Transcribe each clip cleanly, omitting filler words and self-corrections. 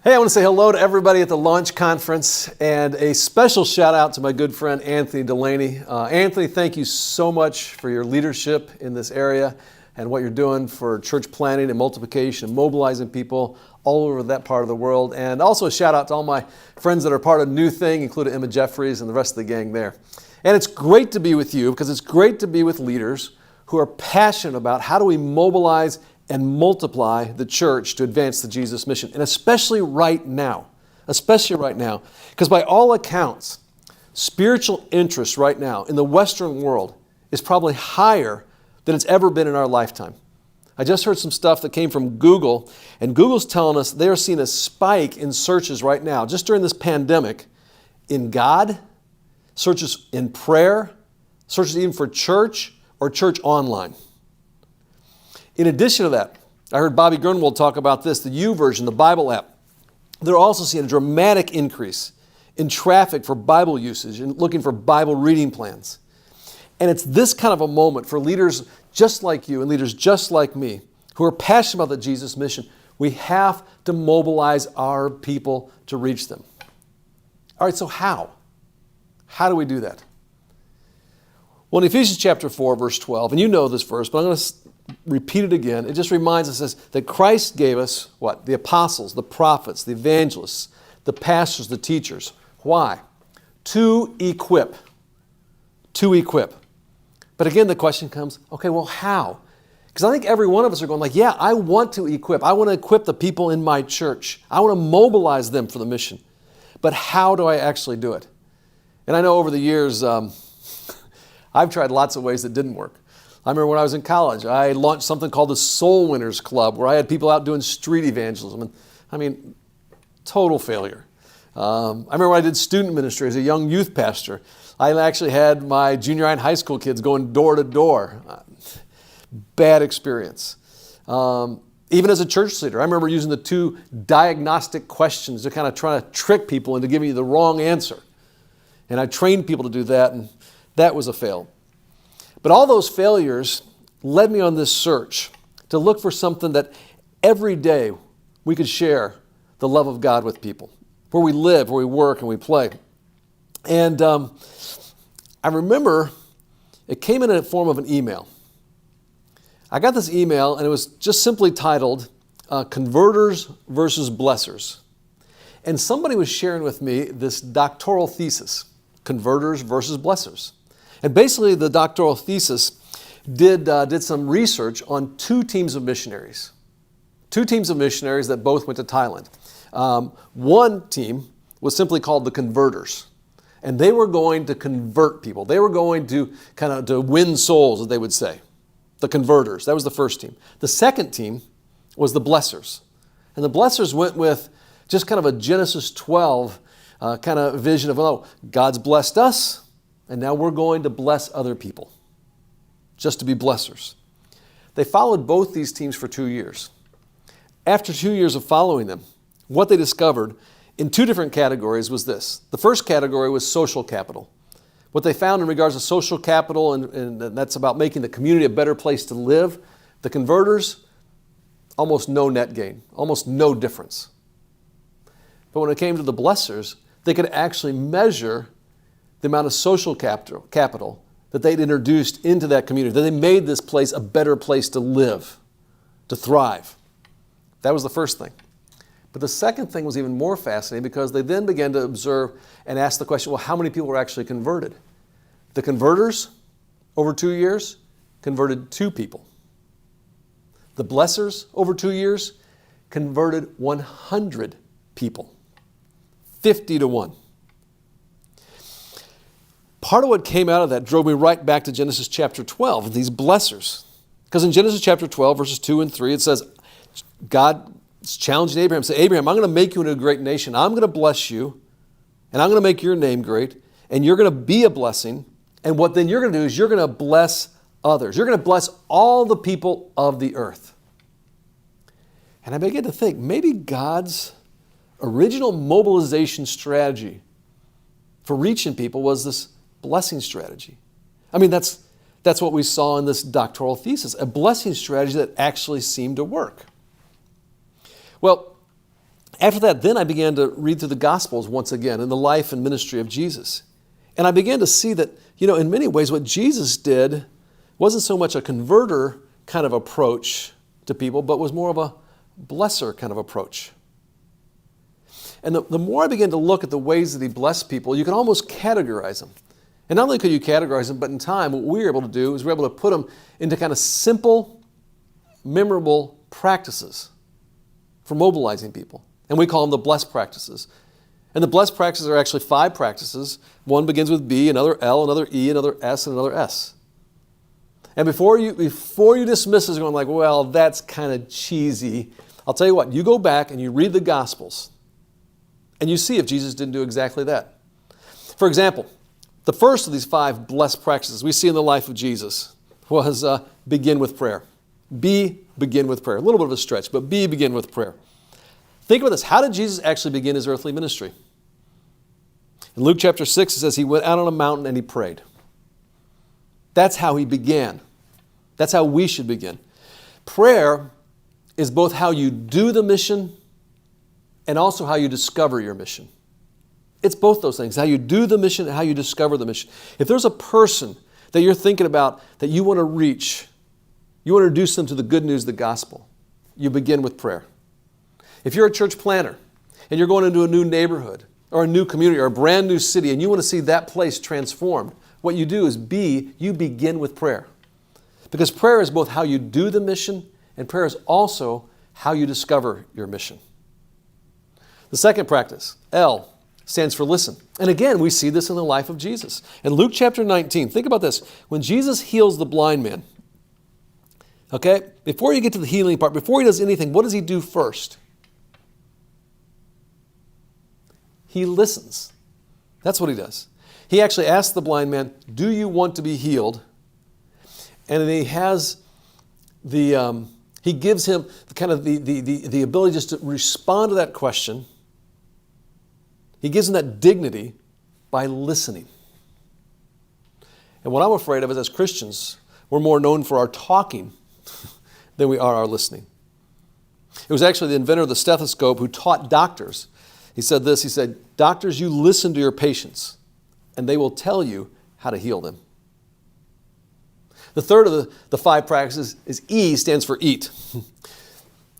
Hey, I want to say hello to everybody at the Launch Conference and a special shout out to my good friend Anthony Delaney. Anthony, thank you so much for your leadership in this area and what you're doing for church planting and multiplication and mobilizing people all over that part of the world. And also a shout out to all my friends that are part of New Thing, including Emma Jeffries and the rest of the gang there. And it's great to be with you because it's great to be with leaders who are passionate about how do we mobilize and multiply the church to advance the Jesus mission. And especially right now, because by all accounts, spiritual interest right now in the Western world is probably higher than it's ever been in our lifetime. I just heard some stuff that came from Google, and Google's telling us they're seeing a spike in searches right now, just during this pandemic, in God, searches in prayer, searches even for church or church online. In addition to that, I heard Bobby Grunwald talk about this, the YouVersion, the Bible app. They're also seeing a dramatic increase in traffic for Bible usage and looking for Bible reading plans. And it's this kind of a moment for leaders just like you and leaders just like me who are passionate about the Jesus mission. We have to mobilize our people to reach them. All right, so how? How do we do that? Well, in Ephesians chapter 4, verse 12, and you know this verse, but I'm going to repeat it again. It just reminds us that Christ gave us what? The apostles, the prophets, the evangelists, the pastors, the teachers. Why? To equip. To equip. But again, the question comes, okay, well, how? Because I think every one of us are going like, yeah, I want to equip. I want to equip the people in my church. I want to mobilize them for the mission. But how do I actually do it? And I know over the years, I've tried lots of ways that didn't work. I remember when I was in college, I launched something called the Soul Winners Club, where I had people out doing street evangelism. And I mean, total failure. I remember when I did student ministry as a young youth pastor. I actually had my junior high and high school kids going door to door. Bad experience. Even as a church leader, I remember using the 2 diagnostic questions to kind of try to trick people into giving you the wrong answer. And I trained people to do that, and that was a fail. But all those failures led me on this search to look for something that every day we could share the love of God with people, where we live, where we work, and we play. And I remember it came in a form of an email. I got this email, and it was just simply titled, Converters versus Blessers. And somebody was sharing with me this doctoral thesis, Converters versus Blessers. And basically the doctoral thesis did some research on 2 teams of missionaries. 2 teams of missionaries that both went to Thailand. One team was simply called the Converters. And they were going to convert people. They were going to to win souls, as they would say. The Converters. That was the first team. The second team was the Blessers. And the Blessers went with just kind of a Genesis 12 kind of vision of, oh, God's blessed us, and now we're going to bless other people, just to be blessers. They followed both these teams for 2 years. After 2 years of following them, what they discovered in 2 different categories was this. The first category was social capital. What they found in regards to social capital, and that's about making the community a better place to live, the Converters, almost no net gain, almost no difference. But when it came to the Blessers, they could actually measure the amount of social capital that they'd introduced into that community, that they made this place a better place to live, to thrive. That was the first thing. But the second thing was even more fascinating because they then began to observe and ask the question, well, how many people were actually converted? The Converters, over 2 years, converted 2 people. The Blessers, over 2 years, converted 100 people. 50 to 1. Part of what came out of that drove me right back to Genesis chapter 12, these blessers. Because in Genesis chapter 12, verses 2 and 3, it says, God is challenging Abraham, say, Abraham, I'm going to make you into a great nation. I'm going to bless you, and I'm going to make your name great, and you're going to be a blessing. And what then you're going to do is you're going to bless others. You're going to bless all the people of the earth. And I began to think, maybe God's original mobilization strategy for reaching people was this blessing strategy. I mean, that's what we saw in this doctoral thesis, a blessing strategy that actually seemed to work. Well, After that, then I began to read through the Gospels once again in the life and ministry of Jesus. And I began to see that, in many ways what Jesus did wasn't so much a converter kind of approach to people, but was more of a blesser kind of approach. And the more I began to look at the ways that he blessed people, you can almost categorize them. And not only could you categorize them, but in time, what we were able to do is we were able to put them into kind of simple, memorable practices for mobilizing people. And we call them the B.L.E.S.S practices. And the B.L.E.S.S practices are actually 5 practices. One begins with B, another L, another E, another S, and another S. And before you dismiss this going like, well, that's kind of cheesy, I'll tell you what, you go back and you read the Gospels and you see if Jesus didn't do exactly that. For example, the first of these 5 B.L.E.S.S practices we see in the life of Jesus was begin with prayer. B, begin with prayer. A little bit of a stretch, but B, begin with prayer. Think about this. How did Jesus actually begin his earthly ministry? In Luke chapter 6, it says he went out on a mountain and he prayed. That's how he began. That's how we should begin. Prayer is both how you do the mission and also how you discover your mission. It's both those things, how you do the mission and how you discover the mission. If there's a person that you're thinking about that you want to reach, you want to introduce them to the good news of the gospel, you begin with prayer. If you're a church planner and you're going into a new neighborhood or a new community or a brand new city and you want to see that place transformed, what you do is you begin with prayer. Because prayer is both how you do the mission and prayer is also how you discover your mission. The second practice, L, stands for listen. And again, we see this in the life of Jesus. In Luke chapter 19, think about this. When Jesus heals the blind man, okay, before you get to the healing part, before he does anything, what does he do first? He listens. That's what he does. He actually asks the blind man, do you want to be healed? And then he has he gives him the ability just to respond to that question. He gives him that dignity by listening. And what I'm afraid of is as Christians, we're more known for our talking than we are our listening. It was actually the inventor of the stethoscope who taught doctors. He said this, he said, doctors, you listen to your patients and they will tell you how to heal them. The third of the 5 practices is E, stands for eat.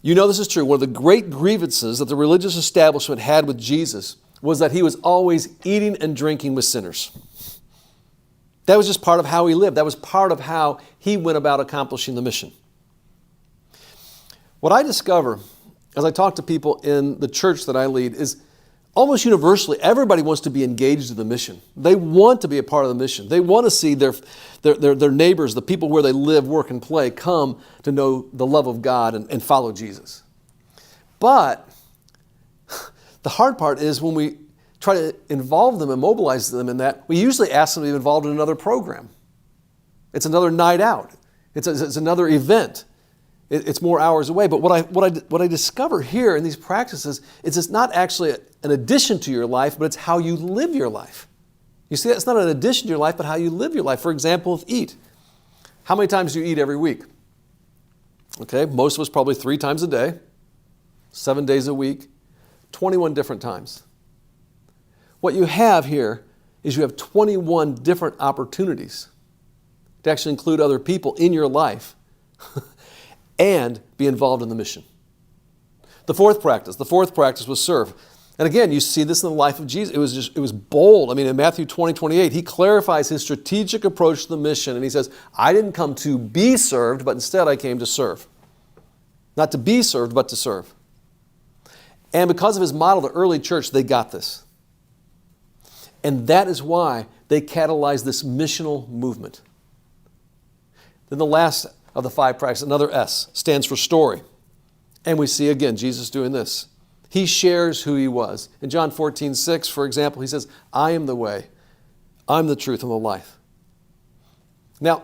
You know this is true. One of the great grievances that the religious establishment had with Jesus was that he was always eating and drinking with sinners. That was just part of how he lived. That was part of how he went about accomplishing the mission. What I discover as I talk to people in the church that I lead is almost universally, everybody wants to be engaged in the mission. They want to be a part of the mission. They want to see their neighbors, the people where they live, work, and play, come to know the love of God and follow Jesus. But the hard part is when we try to involve them and mobilize them in that, we usually ask them to be involved in another program. It's another night out. It's another event. It's more hours away. But what I discover here in these practices is it's not actually an addition to your life, but it's how you live your life. You see, it's not an addition to your life, but how you live your life. For example, with eat. How many times do you eat every week? Okay, most of us probably 3 times a day, 7 days a week, 21 different times. What you have here is you have 21 different opportunities to actually include other people in your life and be involved in the mission. The fourth practice was serve. And again, you see this in the life of Jesus. It was bold. I mean, in Matthew 20:28, he clarifies his strategic approach to the mission. And he says, I didn't come to be served, but instead I came to serve. Not to be served, but to serve. And because of his model, the early church, they got this. And that is why they catalyzed this missional movement. Then the last of the 5 practices, another S, stands for story. And we see again Jesus doing this. He shares who he was. In John 14:6, for example, he says, I am the way, I'm the truth, and the life. Now,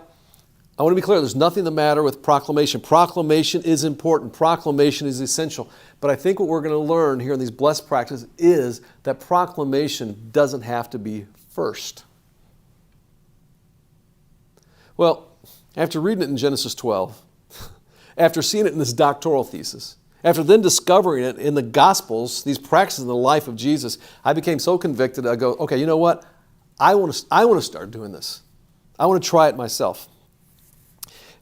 I want to be clear, there's nothing the matter with proclamation. Proclamation is important. Proclamation is essential. But I think what we're going to learn here in these B.L.E.S.S practices is that proclamation doesn't have to be first. Well, after reading it in Genesis 12, after seeing it in this doctoral thesis, After then discovering it in the Gospels, these practices in the life of Jesus, I became so convicted. I go, okay, you know what? I want to start doing this. I want to try it myself.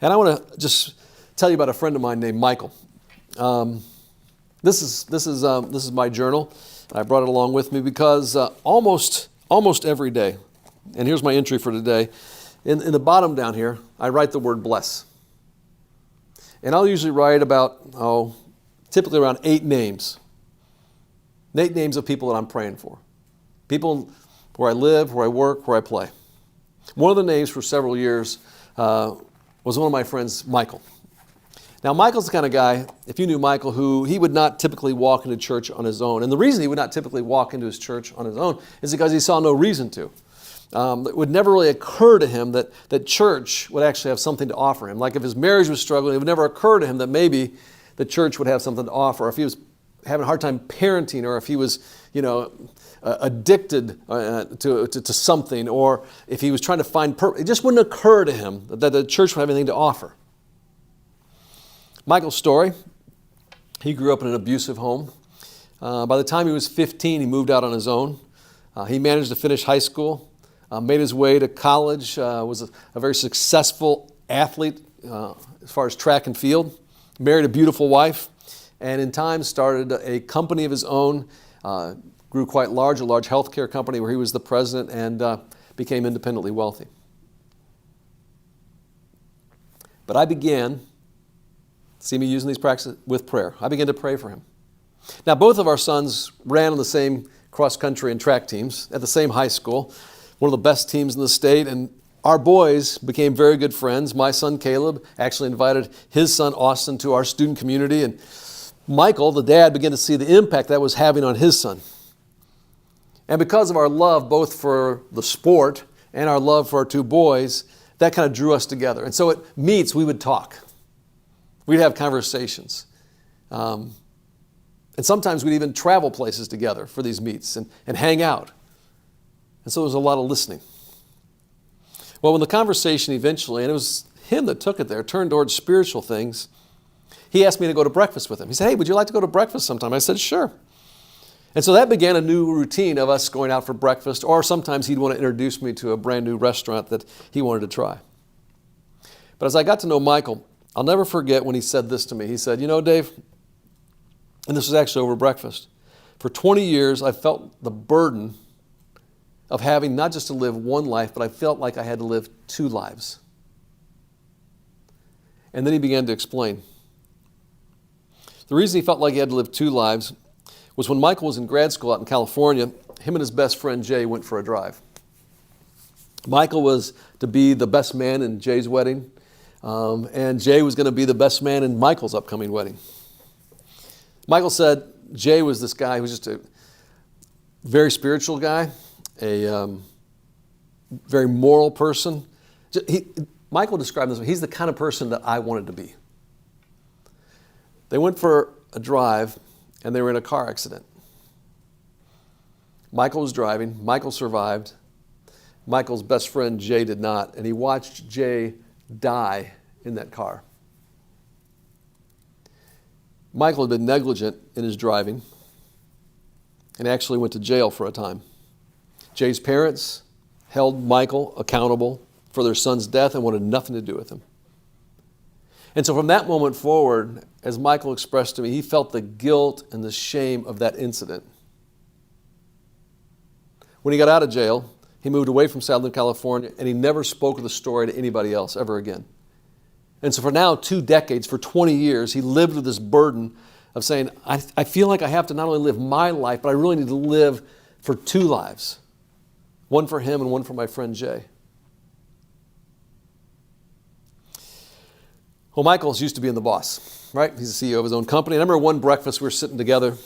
And I want to just tell you about a friend of mine named Michael. This is my journal. I brought it along with me because almost every day, and here's my entry for today. In the bottom down here, I write the word bless. And I'll usually write about, typically around 8 names. 8 names of people that I'm praying for. People where I live, where I work, where I play. One of the names for several years was one of my friends, Michael. Now, Michael's the kind of guy, if you knew Michael, who he would not typically walk into church on his own. And the reason he would not typically walk into his church on his own is because he saw no reason to. It would never really occur to him that church would actually have something to offer him. Like if his marriage was struggling, it would never occur to him that maybe the church would have something to offer. Or if he was having a hard time parenting, or if he was, addicted to something, or if he was trying to find purpose, it just wouldn't occur to him that the church would have anything to offer. Michael's story, he grew up in an abusive home. By the time he was 15, he moved out on his own. He managed to finish high school. Made his way to college, was a very successful athlete as far as track and field, married a beautiful wife, and in time started a company of his own, grew quite large, a large healthcare company where he was the president, and became independently wealthy. But I began, see me using these practices, with prayer. I began to pray for him. Now, both of our sons ran on the same cross-country and track teams at the same high school, one of the best teams in the state, and our boys became very good friends. My son Caleb actually invited his son Austin to our student community, and Michael, the dad, began to see the impact that was having on his son. And because of our love both for the sport and our love for our 2 boys, that kind of drew us together. And so at meets, we would talk. We'd have conversations. And sometimes we'd even travel places together for these meets and hang out. And so there was a lot of listening. Well, when the conversation eventually, and it was him that took it there, turned towards spiritual things, he asked me to go to breakfast with him. He said, hey, would you like to go to breakfast sometime? I said, sure. And so that began a new routine of us going out for breakfast, or sometimes he'd want to introduce me to a brand new restaurant that he wanted to try. But as I got to know Michael, I'll never forget when he said this to me. He said, Dave, and this was actually over breakfast, for 20 years I felt the burden of having not just to live one life, but I felt like I had to live 2 lives. And then he began to explain. The reason he felt like he had to live 2 lives was when Michael was in grad school out in California, him and his best friend Jay went for a drive. Michael was to be the best man in Jay's wedding, and Jay was going to be the best man in Michael's upcoming wedding. Michael said Jay was this guy who was just a very spiritual guy, a very moral person. Michael described him as he's the kind of person that I wanted to be. They went for a drive, and they were in a car accident. Michael was driving. Michael survived. Michael's best friend, Jay, did not, and he watched Jay die in that car. Michael had been negligent in his driving and actually went to jail for a time. Jay's parents held Michael accountable for their son's death and wanted nothing to do with him. And so from that moment forward, as Michael expressed to me, he felt the guilt and the shame of that incident. When he got out of jail, he moved away from Southern California, and he never spoke of the story to anybody else ever again. And so for now 2 decades, for 20 years, he lived with this burden of saying, I feel like I have to not only live my life, but I really need to live for 2 lives. One for him and one for my friend Jay. Well, Michael's used to being the boss, right? He's the CEO of his own company. And I remember one breakfast we were sitting together.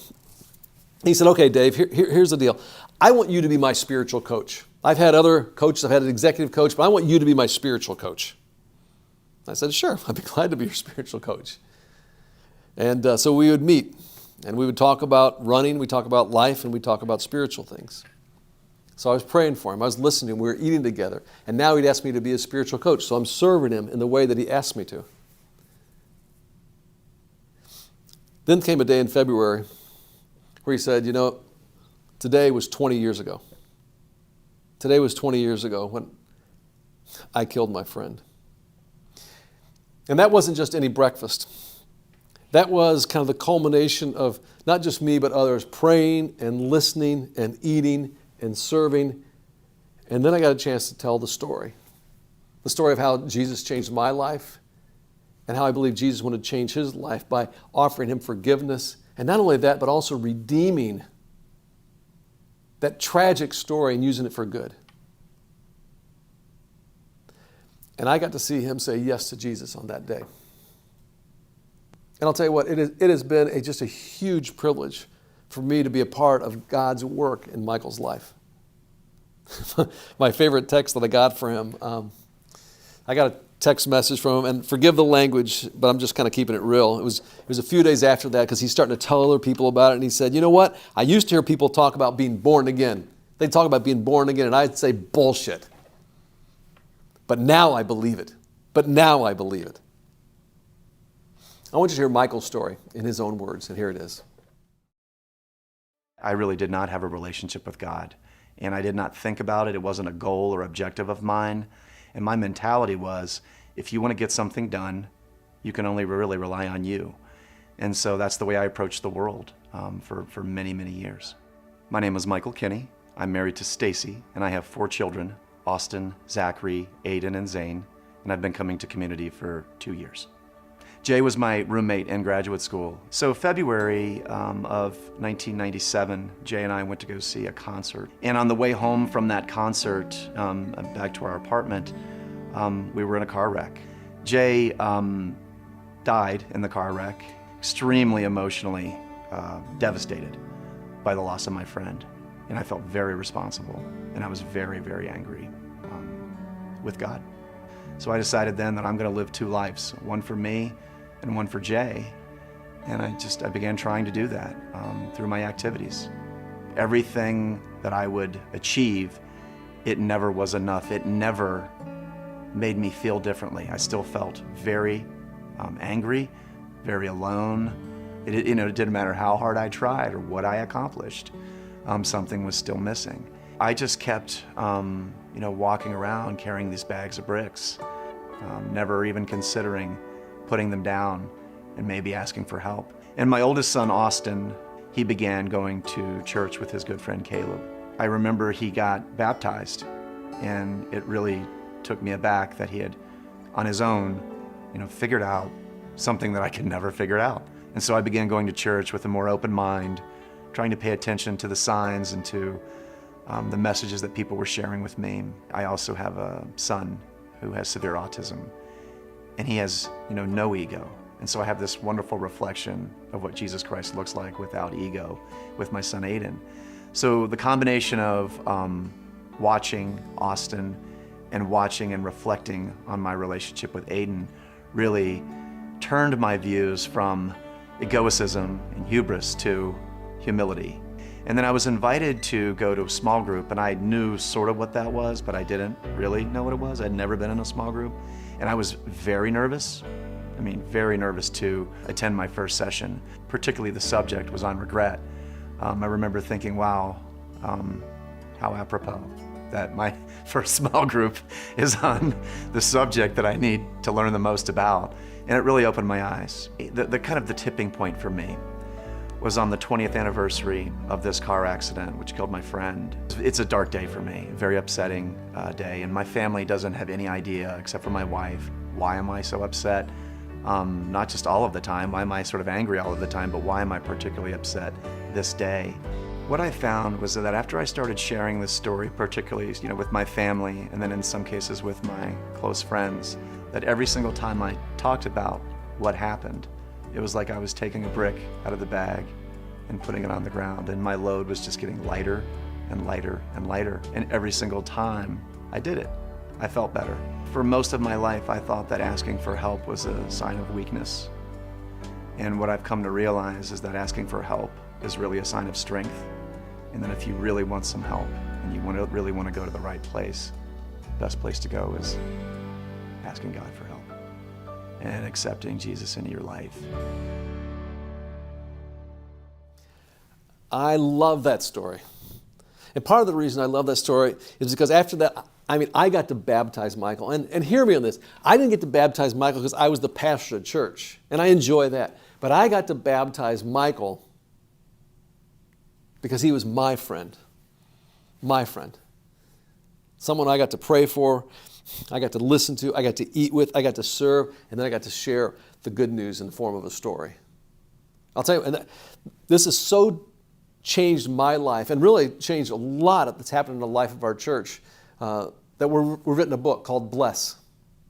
He said, okay, Dave, here's the deal. I want you to be my spiritual coach. I've had other coaches. I've had an executive coach, but I want you to be my spiritual coach. I said, sure, I'd be glad to be your spiritual coach. And so we would meet, and we would talk about running, we'd talk about life, and we'd talk about spiritual things. So I was praying for him. I was listening to him. We were eating together. And now he'd asked me to be a spiritual coach. So I'm serving him in the way that he asked me to. Then came a day in February where he said, today was 20 years ago. Today was 20 years ago when I killed my friend. And that wasn't just any breakfast. That was kind of the culmination of not just me, but others praying and listening and eating and serving. And then I got a chance to tell the story of how Jesus changed my life and how I believe Jesus wanted to change his life by offering him forgiveness. And not only that, but also redeeming that tragic story and using it for good. And I got to see him say yes to Jesus on that day. And I'll tell you what, it has been just a huge privilege for me to be a part of God's work in Michael's life. My favorite text that I got for him, I got a text message from him, and forgive the language, but I'm just kind of keeping it real. It was a few days after that because he's starting to tell other people about it, and he said, you know what? I used to hear people talk about being born again. They'd talk about being born again, and I'd say bullshit. But now I believe it. I want you to hear Michael's story in his own words, and here it is. I really did not have a relationship with God, and I did not think about it. It wasn't a goal or objective of mine. And my mentality was, if you want to get something done, you can only really rely on you. And so that's the way I approached the world for many, many years. My name is Michael Kinney. I'm married to Stacy, and I have 4 children, Austin, Zachary, Aiden, and Zane, and I've been coming to Community for 2 years. Jay was my roommate in graduate school. So February of 1997, Jay and I went to go see a concert. And on the way home from that concert, back to our apartment, we were in a car wreck. Jay died in the car wreck, extremely emotionally devastated by the loss of my friend. And I felt very responsible, and I was very, very angry with God. So I decided then that I'm going to live 2 lives, one for me and one for Jay. And I began trying to do that through my activities. Everything that I would achieve, it never was enough. It never made me feel differently. I still felt very angry, very alone. It didn't matter how hard I tried or what I accomplished. Something was still missing. I just kept walking around carrying these bags of bricks, never even considering putting them down and maybe asking for help. And my oldest son, Austin, he began going to church with his good friend Caleb. I remember he got baptized, and it really took me aback that he had, on his own, figured out something that I could never figure out. And so I began going to church with a more open mind, trying to pay attention to the signs and to the messages that people were sharing with me. I also have a son who has severe autism, and he has, no ego. And so I have this wonderful reflection of what Jesus Christ looks like without ego with my son Aiden. So the combination of watching Austin and watching and reflecting on my relationship with Aiden really turned my views from egoicism and hubris to humility. And then I was invited to go to a small group, and I knew sort of what that was, but I didn't really know what it was. I'd never been in a small group, and I was very nervous. Very nervous to attend my first session. Particularly the subject was on regret. I remember thinking, wow, how apropos that my first small group is on the subject that I need to learn the most about. And it really opened my eyes. The kind of the tipping point for me was on the 20th anniversary of this car accident, which killed my friend. It's a dark day for me, a very upsetting day, and my family doesn't have any idea, except for my wife. Why am I so upset? Not just all of the time, why am I sort of angry all of the time, but why am I particularly upset this day? What I found was that after I started sharing this story, particularly with my family, and then in some cases with my close friends, that every single time I talked about what happened, it was like I was taking a brick out of the bag and putting it on the ground, and my load was just getting lighter and lighter and lighter. And every single time I did it, I felt better. For most of my life, I thought that asking for help was a sign of weakness. And what I've come to realize is that asking for help is really a sign of strength. And then if you really want some help and you really want to go to the right place, the best place to go is asking God for help and accepting Jesus into your life. I love that story. And part of the reason I love that story is because after that, I got to baptize Michael. And hear me on this. I didn't get to baptize Michael because I was the pastor of the church, and I enjoy that. But I got to baptize Michael because he was my friend. My friend. Someone I got to pray for, I got to listen to, I got to eat with, I got to serve, and then I got to share the good news in the form of a story. I'll tell you, and this has so changed my life and really changed a lot that's happened in the life of our church that we've written a book called B.L.E.S.S.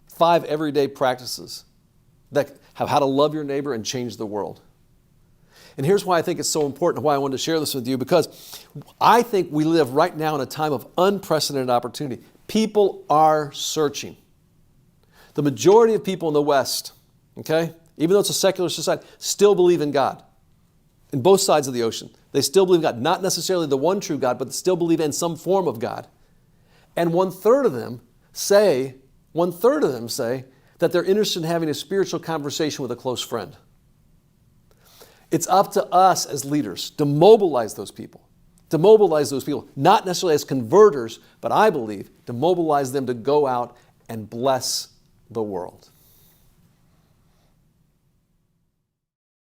5 everyday practices that have how to love your neighbor and change the world. And here's why I think it's so important, why I wanted to share this with you, because I think we live right now in a time of unprecedented opportunity. People are searching. The majority of people in the West, okay, even though it's a secular society, still believe in God. In both sides of the ocean. They still believe in God. Not necessarily the one true God, but they still believe in some form of God. And one-third of them say that they're interested in having a spiritual conversation with a close friend. It's up to us as leaders to mobilize those people. To mobilize those people, not necessarily as converters, but I believe to mobilize them to go out and bless the world.